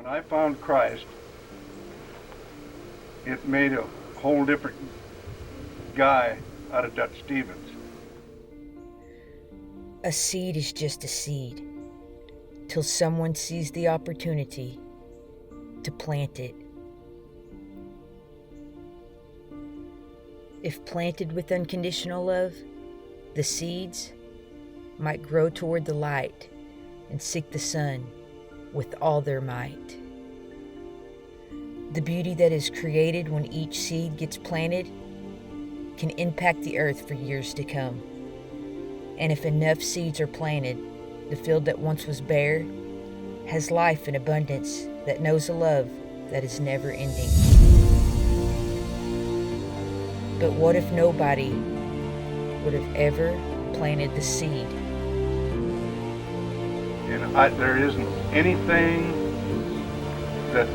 When I found Christ, it made a whole different guy out of Dutch Stevens. A seed is just a seed till someone sees the opportunity to plant it. If planted with unconditional love, the seeds might grow toward the light and seek the sun with all their might. The beauty that is created when each seed gets planted can impact the earth for years to come. And if enough seeds are planted, the field that once was bare has life in abundance that knows a love that is never ending. But what if nobody would have ever planted the seed? And there isn't anything that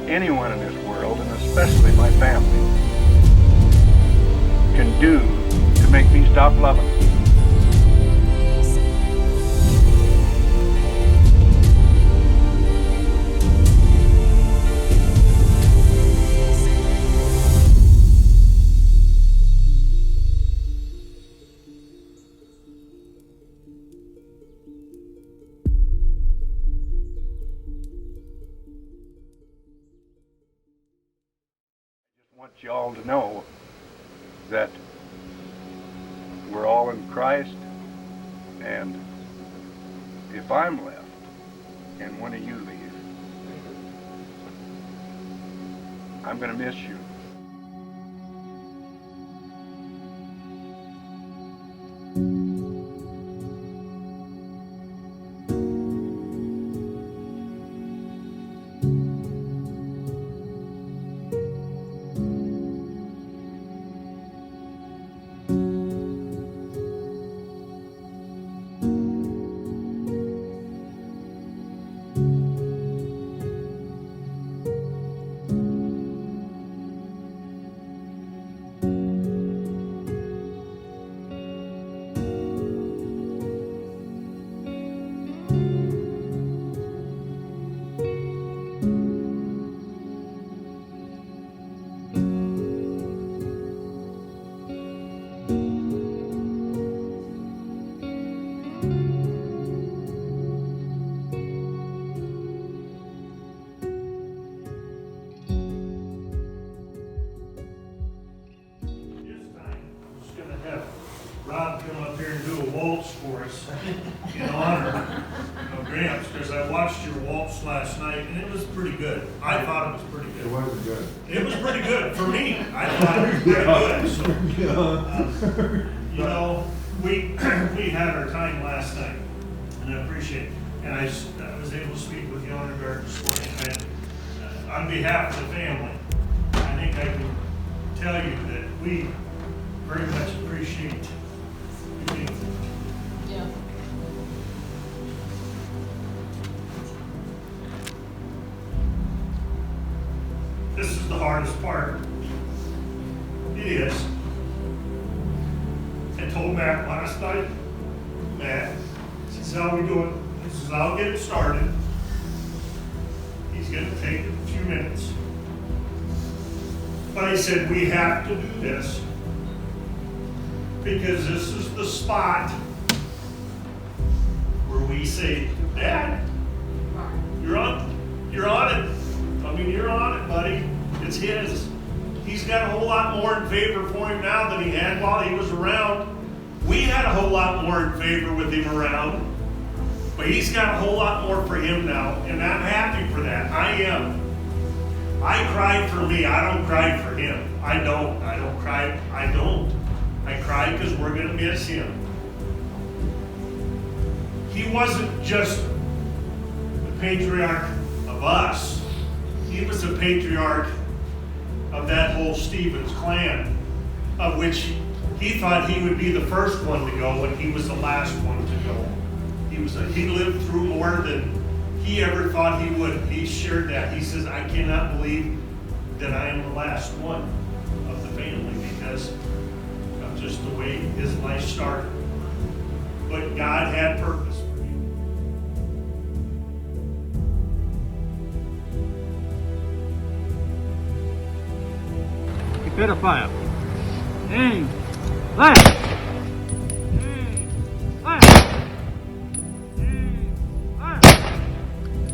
anyone in this world, and especially my family, can do to make me stop loving. I want you all to know that we're all in Christ, and if I'm left and one of you leave, I'm going to miss you. Rob come up here and do a waltz for us in honor of Gramps, because I watched your waltz last night and it was pretty good. I thought it was pretty good. It wasn't good. It was pretty good for me. I thought it was pretty good. So, you know, we had our time last night, and I appreciate it. And I was able to speak with the honor guard this morning. And on behalf of the family, I think I can tell you that we very much appreciate you being here. Yeah. This is the hardest part. It is. I told Matt last night, Matt, this is how we do it. This is how I'll get it started. He's gonna take a few minutes. But I said, we have to do this because this is the spot where we say, Dad, you're on it. I mean, you're on it, buddy. It's his. He's got a whole lot more in favor for him now than he had while he was around. We had a whole lot more in favor with him around, but he's got a whole lot more for him now, and I'm happy for that. I am. I cried for me. I don't cry for him. I don't cry. I cry because we're going to miss him. He wasn't just the patriarch of us. He was the patriarch of that whole Stevens clan, of which he thought he would be the first one to go and he was the last one to go. He lived through more than he ever thought he would. He shared that. He says, I cannot believe that I am the last one of the family because of just the way his life started. But God had purpose for him. pedophile. Aim. Left. Aim. Left. Aim. Left. Left.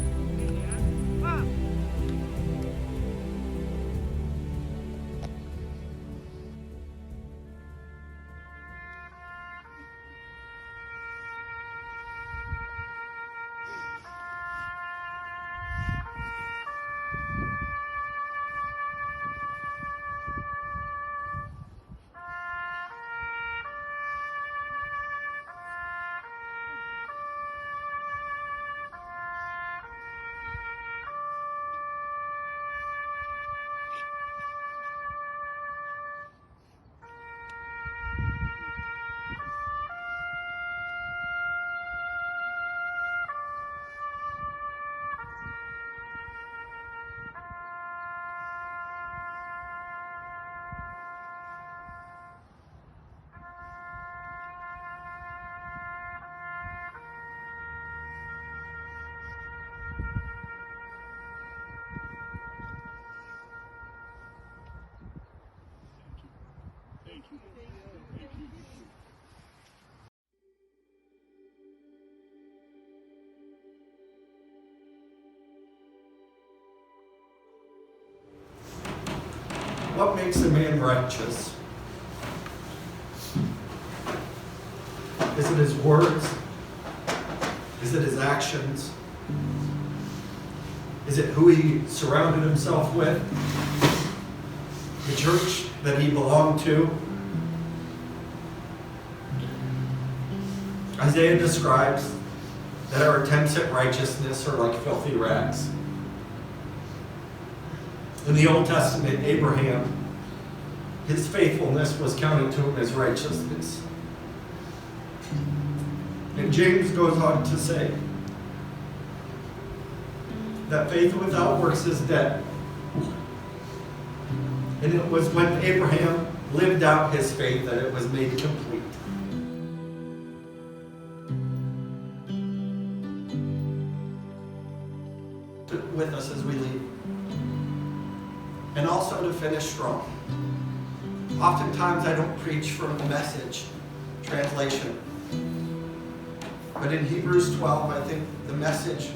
What makes a man righteous? Is it his words? Is it his actions? Is it who he surrounded himself with? The church that he belonged to? Isaiah describes that our attempts at righteousness are like filthy rags. In the Old Testament, Abraham, his faithfulness was counted to him as righteousness. And James goes on to say that faith without works is dead. And it was when Abraham lived out his faith that it was made complete. With us as we leave. And also to finish strong. Oftentimes I don't preach from the Message translation. But in Hebrews 12, I think the Message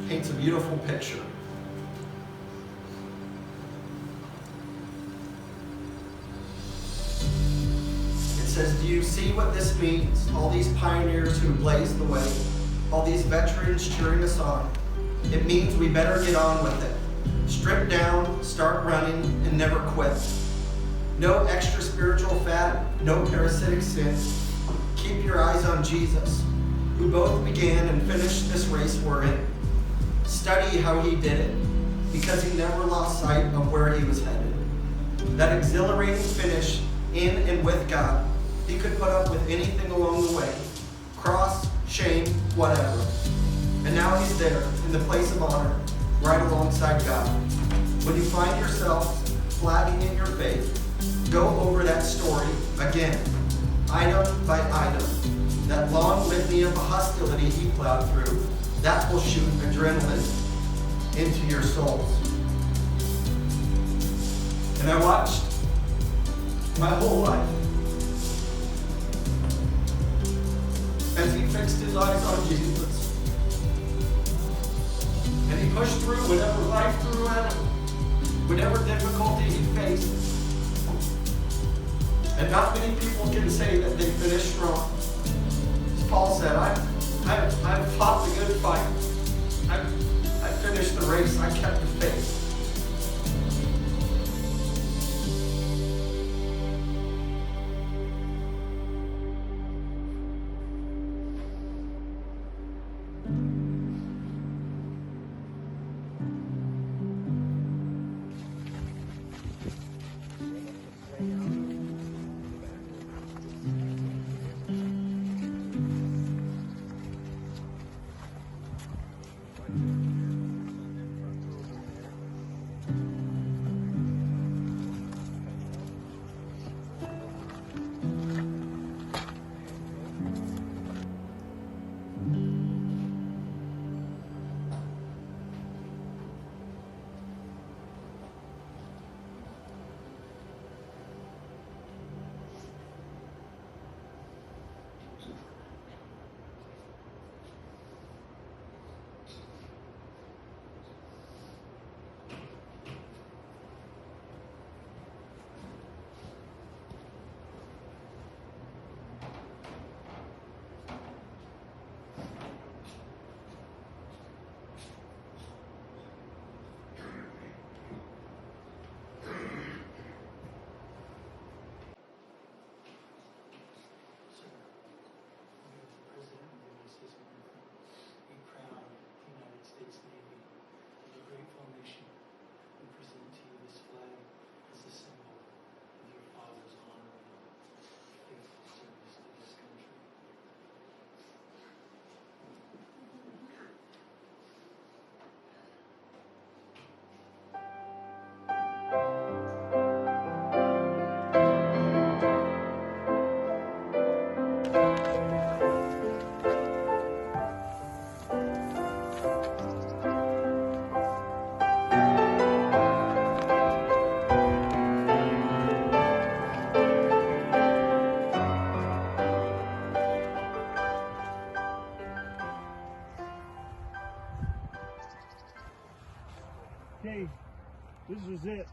paints a beautiful picture. It says, do you see what this means? All these pioneers who blazed the way, all these veterans cheering us on. It means we better get on with it. Strip down, start running, and never quit. No extra spiritual fat, no parasitic sin. Keep your eyes on Jesus, who both began and finished this race we're in. Study how he did it, because he never lost sight of where he was headed. That exhilarating finish in and with God, he could put up with anything along the way. Cross, shame, whatever. And now he's there in the place of honor, right alongside God. When you find yourself flagging in your faith, go over that story again, item by item. That long litany of hostility he plowed through, that will shoot adrenaline into your souls. And I watched my whole life as he fixed his eyes on Jesus. And he pushed through whatever life threw at him, whatever difficulty he faced. And not many people can say that they finished strong. As Paul said, I've fought the good fight. I finished the race. I kept the faith. This is it.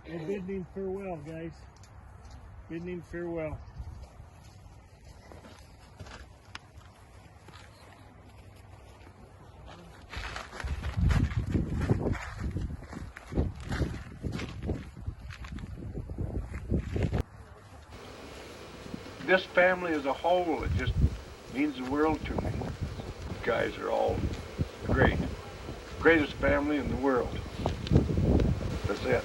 We're bidding him farewell, guys. Bidding him farewell. This family as a whole, it just means the world to me. You guys are all great. Greatest family in the world. That's it.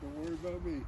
Don't worry about me.